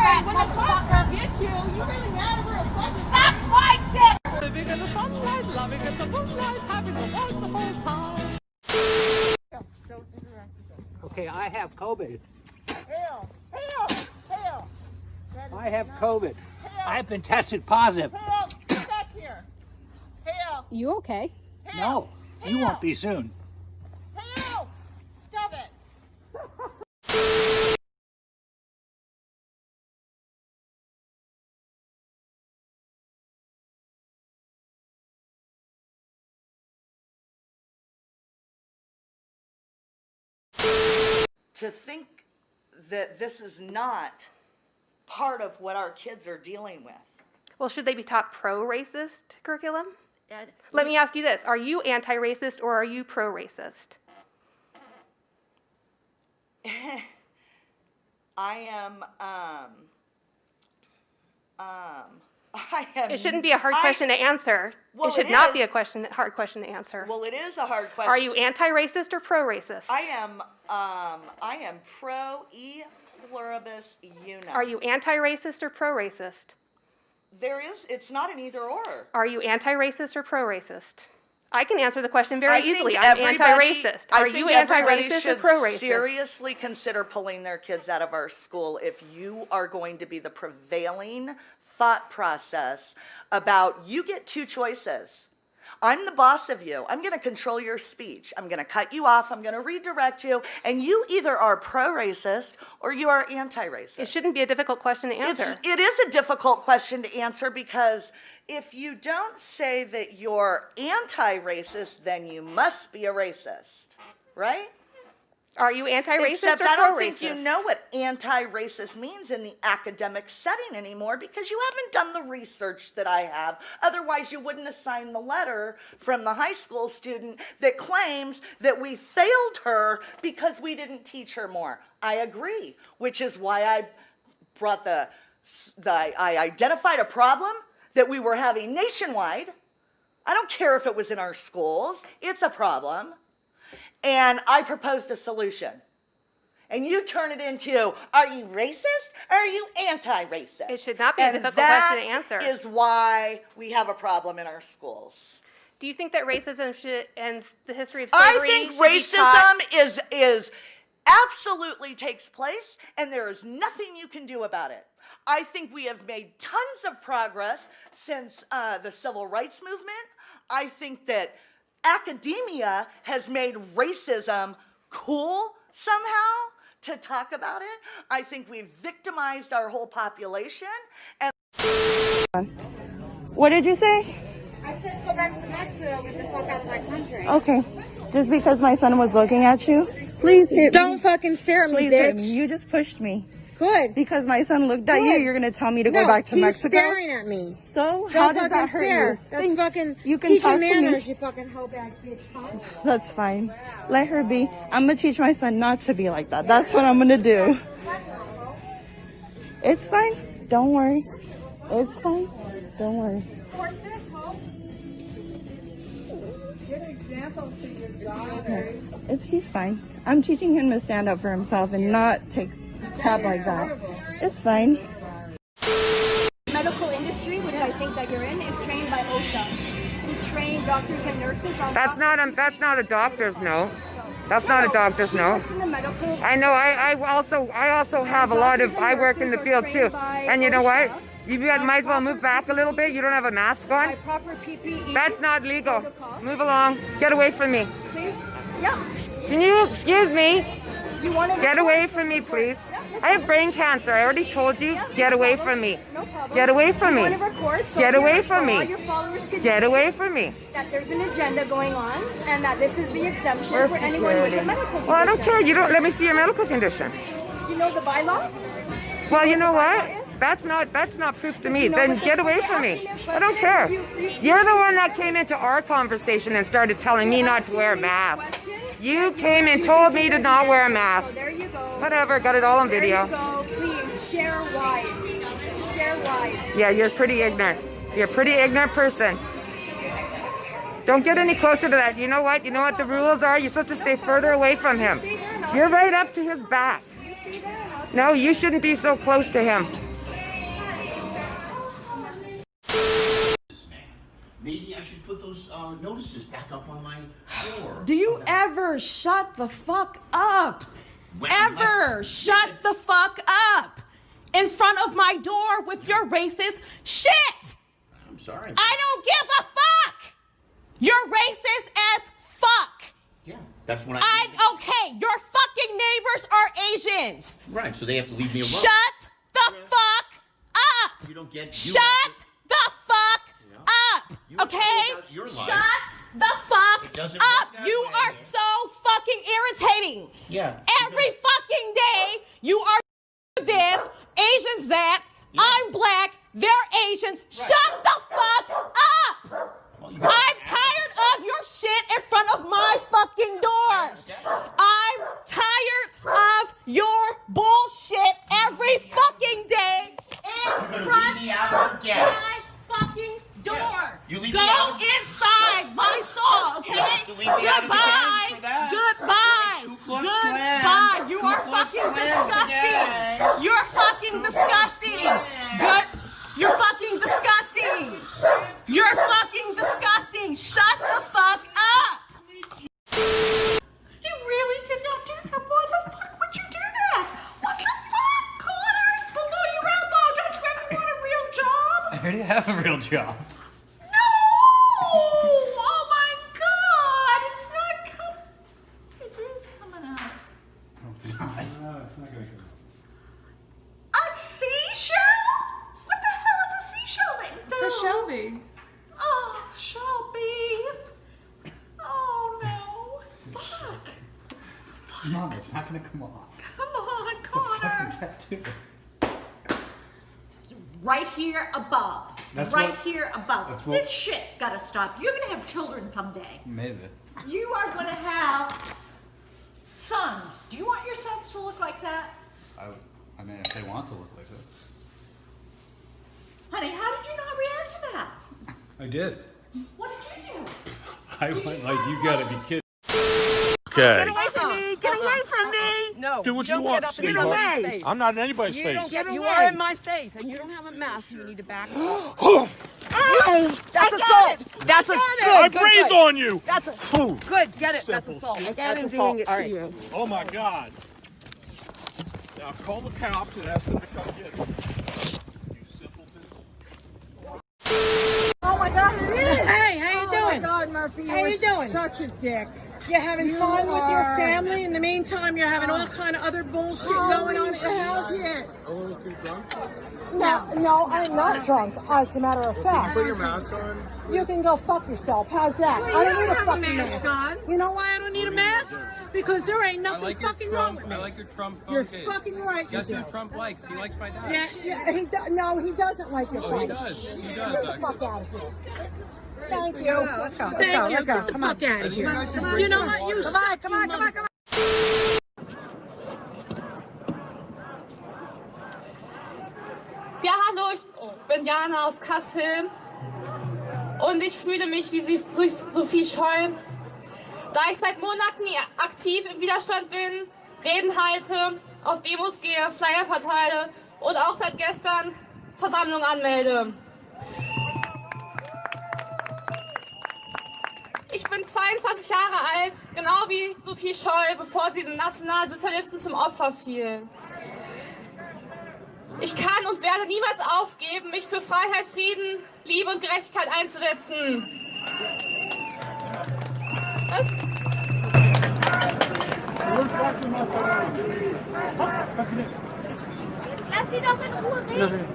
Karen, when the cops come get you, you really mad over a question. Suck my dick! Living in the sunlight, loving in the moonlight, having a wonderful time. Okay, I have COVID. Hail! Hail! Hail! I have COVID. Hail! I've been tested positive. Hail! Get back here! Hail! You okay? No, you won't be soon. Hail! Stop it! To think that this is not part of what our kids are dealing with. Well, should they be taught pro-racist curriculum? Let me ask you this. Are you anti-racist or are you pro-racist? I am, It shouldn't be a hard question to answer. Well, it should not be a hard question to answer. Well, it is a hard question. Are you anti-racist or pro-racist? I am pro e pluribus unum. Are you anti-racist or pro-racist? It's not an either or. Are you anti-racist or pro-racist? I can answer the question very easily. I'm everybody- anti-racist. I Are think you everybody anti-racist or should pro-racist? seriously consider pulling their kids out of our school if you are going to be the prevailing thought process about you get two choices. I'm the boss of you. I'm going to control your speech. I'm going to cut you off. I'm going to redirect you. And you either are pro-racist or you are anti-racist. It shouldn't be a difficult question to answer. It is a difficult question to answer because if you don't say that you're anti-racist, then you must be a racist, right? Are you anti-racist Except or I don't pro-racist? think you know what anti-racist means in the academic setting anymore because you haven't done the research that I have. Otherwise, you wouldn't have signed the letter from the high school student that claims that we failed her because we didn't teach her more. I agree, which is why I brought I identified a problem that we were having nationwide. I don't care if it was in our schools. It's a problem. And I proposed a solution. And you turn it into, are you racist or are you anti-racist? It should not be a difficult question to answer. That is why we have a problem in our schools. Do you think that racism and the history of slavery I think should be taught? racism is absolutely takes place, and there is nothing you can do about it. I think we have made tons of progress since the civil rights movement. I think that academia has made racism cool somehow to talk about it. I think we've victimized our whole population. And what did you say? I said go back to Mexico, get the fuck out of my country. Okay. Just because my son was looking at you, please hit Don't me. fucking stare at me, Please hit bitch. me. You just pushed me. Good. Because my son looked at you, you're going to tell me to No, go back to he's Mexico? staring at me. So, Don't how does fucking that hurt stare. you? That's fucking you can teaching talk to me. manners, you fucking hoe bag bitch, huh? That's fine. Let her be. I'm going to teach my son not to be like that. That's what I'm going to do. It's fine. Don't worry. It's fine. Don't worry. Report this, hoe. Good example to your daughter. He's fine. I'm teaching him to stand up for himself and not take crap like that. It's fine. Medical industry, which I think that you're in, is trained by OSHA to train doctors and nurses on. That's not a doctor's note. That's not a doctor's note. I know. I also have a lot of. I work in the field too. And you know what? You might as well move back a little bit. You don't have a mask on. Proper PPE. That's not legal. Move along. Get away from me. Please. Yeah. Can you excuse me? You want to Get away from me, please. I have brain cancer. I already told you. Get away from me. No problem. Get away from me. You want to record, so Get away from all me. your followers can Get away from me. that there's an agenda going on and that this is the exemption for anyone with a medical condition. Well, I don't care. You don't let me see your medical condition. Do you know the bylaw? Well, you know what? That's not proof to me. Then get away from me. I don't care. You're the one that came into our conversation and started telling me not to wear a mask. You came and told me to not wear a mask. There you go. Whatever, got it all on video. There you go. Please share why. Share why. Yeah, you're pretty ignorant. You're a pretty ignorant person. Don't get any closer to that. You know what? You know what the rules are? You're supposed to stay further away from him. You're right up to his back. No, you shouldn't be so close to him. Maybe I should put those notices back up on my door. Do you ever shut the fuck up? Ever shut the fuck up in front of my door with your racist shit? I'm sorry. I don't give a fuck. You're racist as fuck. Yeah, that's what Okay, your fucking neighbors are Asians. Right, so they have to leave me alone. Shut the fuck up. You don't get... Shut the fuck up. Okay? Shut the fuck up. You are so fucking irritating. Yeah. Every fucking day you are this, Asians that, I'm black, they're Asians. Shut the fuck up. I'm tired of your shit in front of my fucking door. I'm tired of your bullshit every fucking day in front of my fucking door. Go inside my soul, okay? Goodbye. Goodbye. You are fucking disgusting. You're fucking disgusting. You're fucking disgusting. You're fucking disgusting. Shut the fuck up. You really did not do that. Why the fuck would you do that? What the fuck? Connor, it's below your elbow. Don't you ever want a real job? I already have a real job. No! Oh my god! It's not coming. It is coming out. No, it's not. No, it's not gonna come out. A seashell? What the hell is a seashell that do? For Shelby. Oh, Shelby. Oh no. Fuck. Mom, it's not gonna come off. Come on, Connor. It's a fucking tattoo. Right here above. That's right what- here above. that's what- This shit's gotta stop. You're gonna have children someday. Maybe. You are gonna have sons. Do you want your sons to look like that? I mean, if they want to look like this. Honey, how did you not react to that? I did. What did you do? I went like, you gotta be kidding. Okay. Get away from me! Get away from me! No. Do what you don't want, get up in sweetheart. anybody's face. I'm not in anybody's You face. don't get, you are in my face, and you don't have a mask. You need to back up. That's assault. That's a I breathed on you. That's a good. Get it. That's assault. That's assault. All right. Oh my God. Now call the cops and ask them to come get him. You simpleton. Oh my God, it is. Hey, how you doing? Oh my God, Murphy, How you doing? such a dick. You're having fun with your family. In the meantime, you're having all kind of other bullshit going on at your house. A little too drunk. No, I'm not drunk. As a matter of fact, Put your mask on. you can go fuck yourself. How's that? I don't need a fucking mask on. You know why I don't need a mask? Because there ain't nothing fucking wrong with me. I like your Trump You're phone case. fucking right. Guess who Trump likes? He likes my dad. No, he doesn't like your Oh, he face. does. He Get does. the fuck out of here. Thank you. Let's go. Thank you. Get the fuck out of here. You know what? You suck. Come on. Ja, hallo, ich bin Jana aus Kassel und ich fühle mich wie Sophie Scholl. Da ich seit Monaten aktiv im Widerstand bin, Reden halte, auf Demos gehe, Flyer verteile und auch seit gestern Versammlungen anmelde. Ich bin 22 Jahre alt, genau wie Sophie Scholl, bevor sie den Nationalsozialisten zum Opfer fiel. Ich kann und werde niemals aufgeben, mich für Freiheit, Frieden, Liebe und Gerechtigkeit einzusetzen. Was? Lass sie doch in Ruhe reden.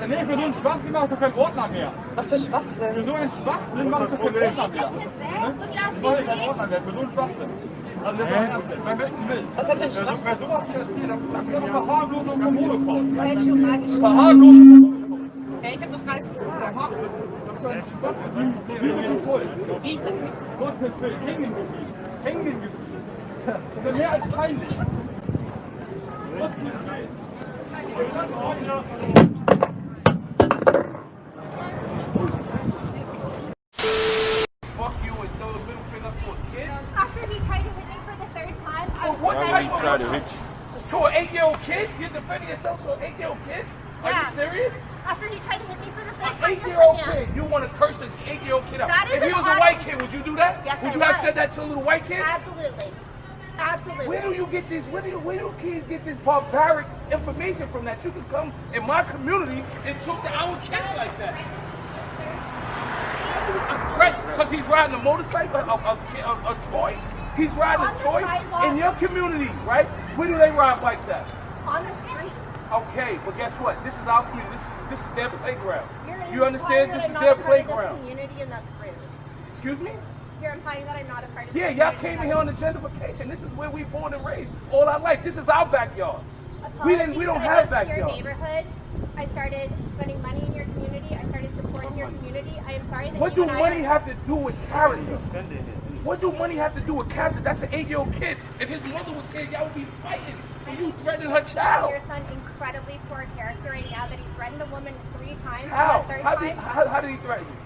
Nee, für so einen Schwachsinn mach ich doch keinen Ordner mehr. Was für Schwachsinn? Für so einen Schwachsinn mach ich doch keinen Ordner mehr. Und lass Ich sie mache keinen reden. Ordner mehr, für so einen Schwachsinn. Also das war ernst, beim besten Willen. Was hat für ein Schwachsinn? Wer sowas hier erzählt, das ist doch Verharmlosung vom Holocaust. Verharmlosung vom Holocaust. Ja, ich hab doch gar nichts gesagt. Das ist ein Schwachsinn. Wie sind die schuld? Wie ich das mich... Gottes Willen, hängen geblieben. Hängen geblieben. Das ist mehr als peinlich. Gottes Willen. After he tried to hit me for the third time, I So an 8-year-old kid? You're defending yourself to an 8-year-old kid? Are you serious? After he tried to hit me for the third An time, 8-year-old yeah. kid, you want to curse and 8-year-old kid out. That is If he an was a honest- white kid, would you do that? Yes, would I you have would. said that to a little white kid? Absolutely. Absolutely. Where do you get this? Where do kids get this barbaric information from that you can come in my community and talk to our kids like that? Right, because he's riding a motorcycle, a toy. He's riding a toy in your community, right? Where do they ride bikes at? On the street. Okay, but guess what? This is our community. This is their playground. You're You understand? implying This that is I'm their not a part of this playground. community, and that's rude. Excuse me? You're implying that I'm not a part of Yeah, this y'all community. came in here on the gentrification. This is where we born and raised all our life. This is our backyard. We don't have I went to your backyard. neighborhood. I started spending money in your community. I started supporting your community. I am sorry that What you do and money I are... have to do with character? What do money have to do with character? That's an 8-year-old kid. If his mother was here, y'all would be fighting. And you threatening her child. Your son incredibly poor character right now that he's threatened a woman 3 times. How? The third How time. did he threaten you?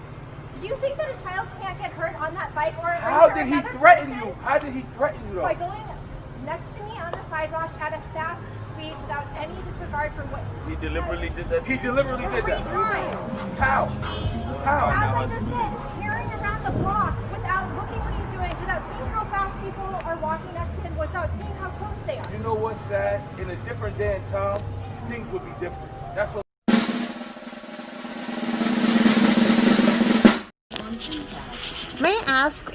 Do you think that a child can't get hurt on that bike or How injure did he another threaten person? you? How did he threaten you though? By going next to me on the sidewalk at a fast speed without any disregard for what... He deliberately did that. He deliberately did that. 3 times. How? How? As I just said, tearing around the block without looking what he's doing, without seeing how fast people are walking next to him, without seeing how close they are. You know what's sad? In a different day and time, things would be different. That's what. May I ask,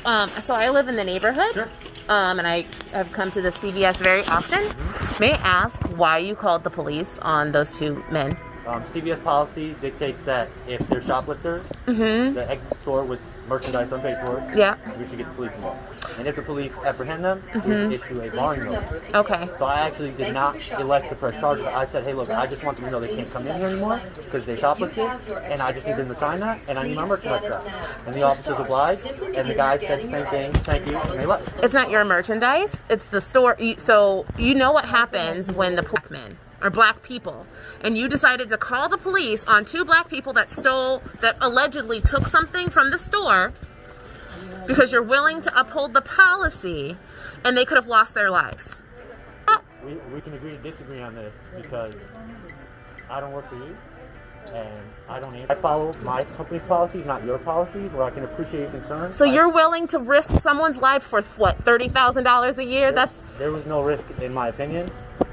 so I live in the neighborhood, Sure. And I have come to the CVS very often. May I ask why you called the police on those 2 men? CVS policy dictates that if they're shoplifters, Mm-hmm. that exit the store with merchandise unpaid for, Yeah. we should get the police involved. And if the police apprehend them, Mhm. we issue a barring notice. Okay. So I actually did not elect to press charges. I said, hey, look, I just want them to know they can't come in here anymore because they shoplifted, and I just need them to sign that, and I need my merchandise back. And the officers obliged, and the guy said the same thing, thank you, and they left. It's not your merchandise, it's the store. So you know what happens when the black men or black people, and you decided to call the police on 2 black people that allegedly took something from the store because you're willing to uphold the policy, and they could have lost their lives. We can agree to disagree on this because I don't work for you, and I follow my company's policies, not your policies, where I can appreciate your concerns. So you're willing to risk someone's life for what, $30,000 a year? There was no risk in my opinion.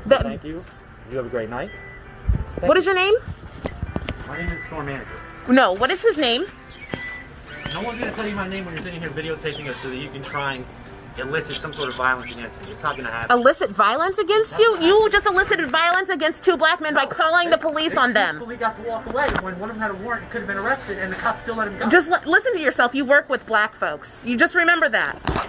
Thank you. You have a great night. What is your name? My name is store manager. No, what is his name? No one's going to tell you my name when you're sitting here videotaping us so that you can try and elicit some sort of violence against me. It's not going to happen. Elicit violence against you? You just elicited violence against 2 black men by calling the police on them. We got to walk away when one of them had a warrant and could have been arrested, and the cops still let him go. Just listen to yourself. You work with black folks. You just remember that.